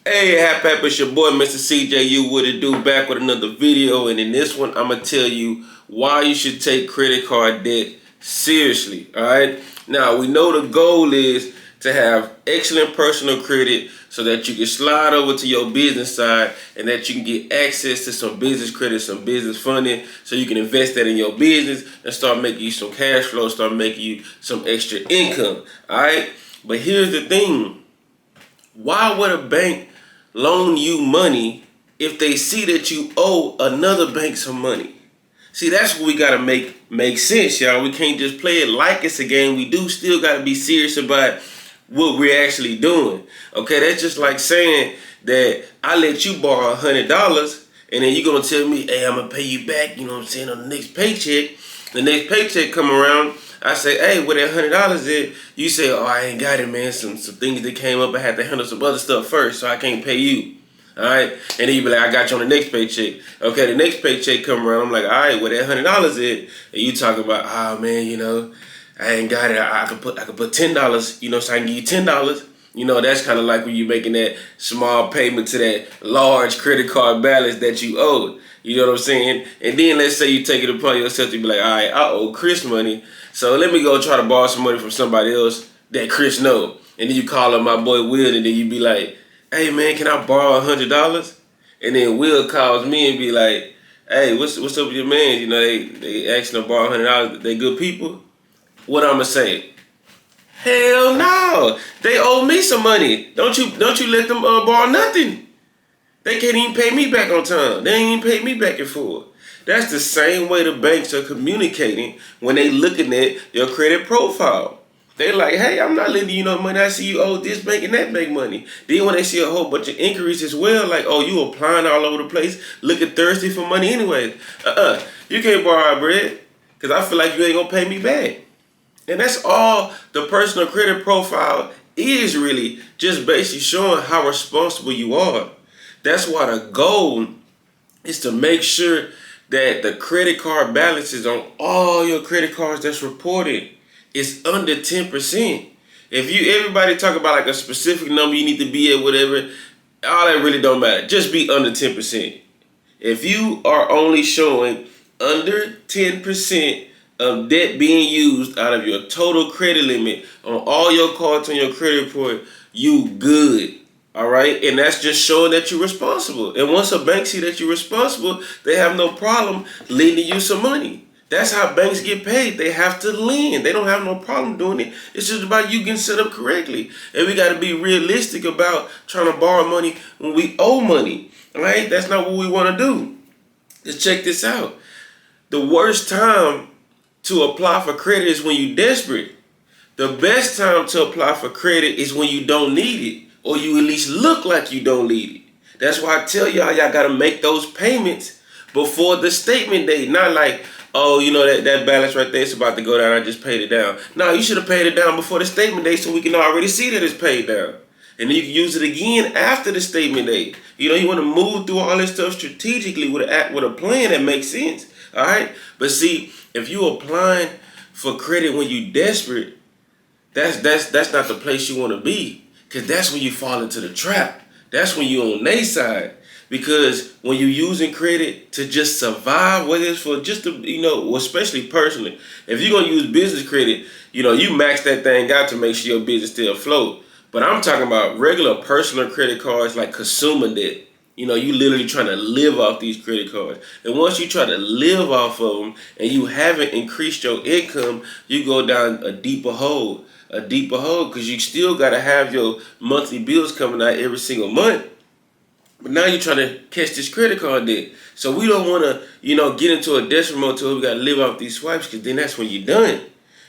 Hey, happy, it's your boy, Mr. CJ. You what it do, back with another video. And in this one, I'm going to tell you why you should take credit card debt seriously. All right. Now, we know the goal is to have excellent personal credit so that you can slide over to your business side and that you can get access to some business credit, some business funding, so you can invest that in your business and start making you some cash flow, start making you some extra income. All right. But here's the thing. Why would a bank loan you money if they see that you owe another bank some money? See, that's what we gotta make sense, y'all. We can't just play it like it's a game. We do still gotta be serious about what we're actually doing. Okay, that's just like saying that I let you borrow $100 and then you gonna tell me, hey, I'm gonna pay you back, you know what I'm saying, on the next paycheck. The next paycheck come around, I say, hey, where that $100 is? You say, oh, I ain't got it, man. Some things that came up, I had to handle some other stuff first, so I can't pay you. All right, and then you be like, I got you on the next paycheck. Okay, the next paycheck come around, I'm like, all right, where that $100 is? And you talk about, oh man, you know, I ain't got it. I could put $10, you know, so I can give you $10. You know, that's kind of like when you're making that small payment to that large credit card balance that you owed. You know what I'm saying? And then let's say you take it upon yourself to be like, all right, I owe Chris money, so let me go try to borrow some money from somebody else that Chris know. And then you call up my boy Will, and then you be like, hey man, can I borrow $100? And then Will calls me and be like, hey, what's up with your man? You know, they asking to borrow $100. They good people. What I'ma say? Hell no, they owe me some money. Don't you let them borrow nothing. They can't even pay me back on time. They ain't even pay me back in full. That's the same way the banks are communicating when they looking at your credit profile. They like, hey, I'm not lending you no money. I see you owe this bank and that bank money. Then when they see a whole bunch of inquiries as well, like, oh, you applying all over the place, looking thirsty for money anyway. You can't borrow our bread because I feel like you ain't gonna pay me back. And that's all the personal credit profile is, really, just basically showing how responsible you are. That's why the goal is to make sure that the credit card balances on all your credit cards that's reported is under 10%. If everybody talk about like a specific number you need to be at, whatever, all that really don't matter. Just be under 10%. If you are only showing under 10% of debt being used out of your total credit limit on all your cards on your credit report, you good. All right, and that's just showing that you're responsible. And once a bank see that you're responsible, they have no problem lending you some money. That's how banks get paid. They have to lend. They don't have no problem doing it. It's just about you getting set up correctly. And we got to be realistic about trying to borrow money when we owe money. All right, that's not what we want to do. Just check this out. The worst time to apply for credit is when you're desperate. The best time to apply for credit is when you don't need it, or you at least look like you don't need it. That's why I tell y'all got to make those payments before the statement date. Not like, oh, you know, that balance right there is about to go down, I just paid it down. No, you should have paid it down before the statement date so we can already see that it's paid down. And then you can use it again after the statement date. You know, you want to move through all this stuff strategically with a plan that makes sense. All right? But see, if you applying for credit when you desperate, that's not the place you want to be, because that's when you fall into the trap. That's when you're on their side. Because when you're using credit to just survive, whether it's for just to, you know, especially personally, if you're going to use business credit, you know, you max that thing out to make sure your business still afloat. But I'm talking about regular personal credit cards like consumer debt. You know, you literally trying to live off these credit cards. And once you try to live off of them and you haven't increased your income, you go down a deeper hole. Because you still got to have your monthly bills coming out every single month. But now you're trying to catch this credit card debt. So we don't want to, you know, get into a desperate mode till we got to live off these swipes, because then that's when you're done.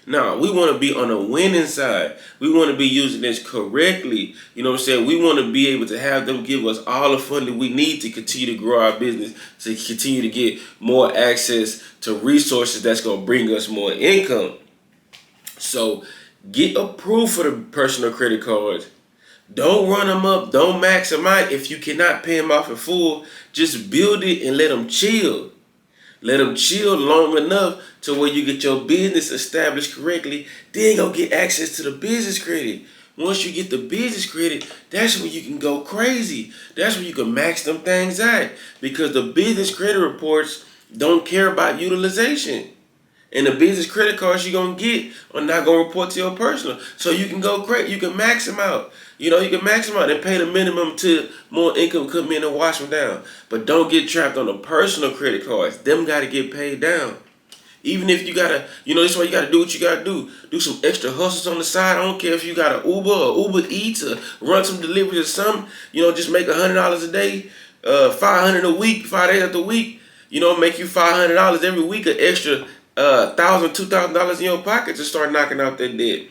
Now, we want to be on the winning side. We want to be using this correctly. You know what I'm saying? We want to be able to have them give us all the funding we need to continue to grow our business, to continue to get more access to resources that's going to bring us more income. So get approved for the personal credit cards. Don't run them up. Don't max them out. If you cannot pay them off in full, just build it and let them chill. Let them chill long enough to where you get your business established correctly. Then go get access to the business credit. Once you get the business credit, that's when you can go crazy. That's when you can max them things out. Because the business credit reports don't care about utilization. And the business credit cards you're going to get are not going to report to your personal. So you can go crazy. You can max them out. You know, you can max them out and pay the minimum till more income come in and wash them down. But don't get trapped on the personal credit cards. Them got to get paid down. Even if you gotta, you know, this is why you gotta do what you gotta do. Do some extra hustles on the side. I don't care if you got an Uber or Uber Eats or run some deliveries or something. You know, just make $100 a day, $500 a week, 5 days after week. You know, make you $500 every week, an extra $1,000, $2,000 in your pocket to start knocking out that debt.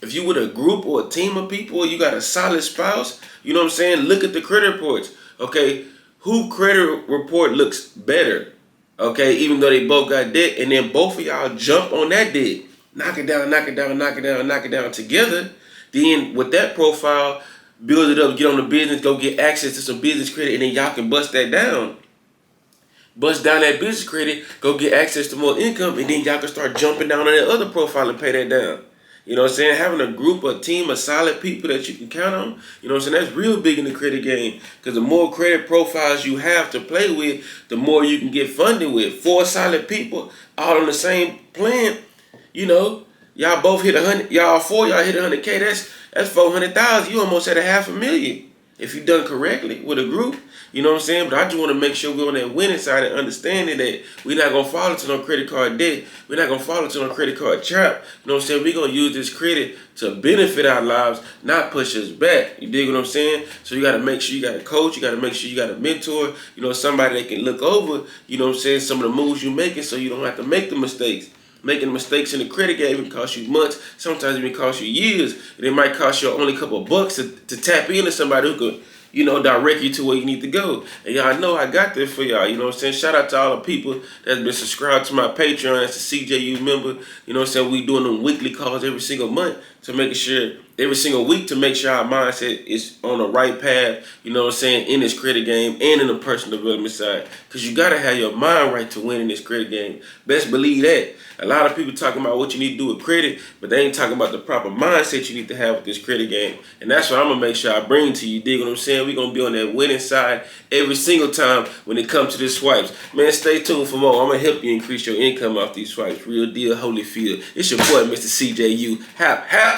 If you with a group or a team of people, or you got a solid spouse, you know what I'm saying? Look at the credit reports. Okay, who credit report looks better? Okay, even though they both got debt, and then both of y'all jump on that debt, knock it down, knock it down, knock it down, knock it down together. Then with that profile, build it up, get on the business, go get access to some business credit, and then y'all can bust that down. Bust down that business credit, go get access to more income, and then y'all can start jumping down on that other profile and pay that down. You know what I'm saying? Having a group, a team of solid people that you can count on, you know what I'm saying? That's real big in the credit game. Because the more credit profiles you have to play with, the more you can get funded with. 4 solid people all on the same plan, you know, y'all both hit 100, y'all 4, y'all hit 100K, that's 400,000. You almost had $500,000 if you done correctly with a group. You know what I'm saying? But I just want to make sure we're on that winning side and understanding that we're not going to fall into no credit card debt. We're not going to fall into no credit card trap. You know what I'm saying? We're going to use this credit to benefit our lives, not push us back. You dig what I'm saying? So you got to make sure you got a coach. You got to make sure you got a mentor. You know, somebody that can look over, you know what I'm saying, some of the moves you're making so you don't have to make the mistakes. Making mistakes in the credit game can cost you months. Sometimes it can cost you years. And it might cost you only a couple of bucks to tap into somebody who could, you know, direct you to where you need to go. And y'all know I got this for y'all. You know what I'm saying? Shout out to all the people that's been subscribed to my Patreon as a CJU member. You know what I'm saying? We doing them weekly calls every single month to making sure, every single week to make sure our mindset is on the right path, you know what I'm saying, in this credit game and in the personal development side. Because you got to have your mind right to win in this credit game. Best believe that. A lot of people talking about what you need to do with credit, but they ain't talking about the proper mindset you need to have with this credit game. And that's what I'm going to make sure I bring to you. Dig what I'm saying? We're going to be on that winning side every single time when it comes to the swipes. Man, stay tuned for more. I'm going to help you increase your income off these swipes. Real deal, Holyfield. It's your boy, Mr. CJU. Hap, hap.